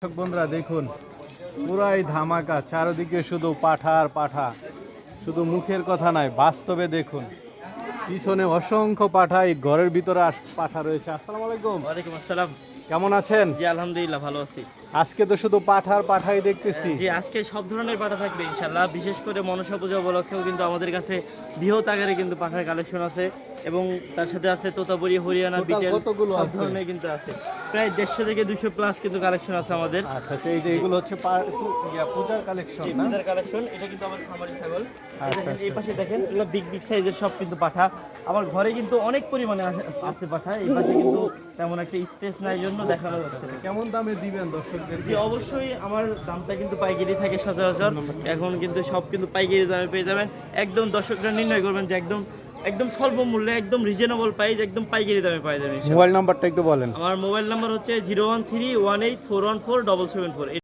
দর্শক বন্ধুরা দেখুন পুরাই ধামাকা, চারিদিকে শুধু পাঠা আর পাঠা। শুধু মুখের কথা নয়, বাস্তবে দেখুন পিছনে অসংখ্য পাঠা, এই ঘরের ভিতরে পাঠা রয়েছে। আসসালামু আলাইকুম। ওয়ালাইকুম আসসালাম। কেমন আছেন? জি আলহামদুলিল্লাহ ভালো আছি। আজকে তো শুধু পাঠার পাঠাই দেখতেছি। জি আজকে সব ধরনের পাঠা থাকবে ইনশাল্লাহ। বিশেষ করে মনসা পূজা উপলক্ষেও কিন্তু আমাদের কাছে বৃহৎ আকারে কিন্তু পাঠার কালেকশন আছে এবং তার সাথে আছে তোতাপুরি, হরিয়ানা, Total বিটেল কতগুলো সব আছে? ধরনের কিন্তু আছে। প্রায় 150 থেকে 200 প্লাস কিন্তু কালেকশন আছে আমাদের। আচ্ছা আচ্ছা, এই যে এগুলো হচ্ছে পূজার কালেকশন না? পূজার কালেকশন, এটা কিন্তু আমার খামারি ছাগল। আচ্ছা, এই পাশে দেখেন এগুলো বিগ বিগ সাইজের সব কিন্তু পাঠা। আমার ঘরে কিন্তু অনেক পরিমাণে আছে পাঠা। এই পাশে কিন্তু তেমন একটা স্পেস নাই জন্য দেখানো যাচ্ছে না। কেমন দামে দিবেন দর্শকদের? জি অবশ্যই, আমার দামটা কিন্তু পাইকারি থাকে সচরাচর। এখন কিন্তু সব কিন্তু পাইকারি দামে পেয়ে যাবেন। একদম দর্শকরা নির্ণয় করবেন যে একদম একদম স্বল্প মূল্যে, একদম রিজনেবল প্রাইস, একদম পাইকারি দামে পাই যাবেন। মোবাইল নাম্বারটা একটু বলেন। আমার মোবাইল নাম্বার হচ্ছে 01318414774।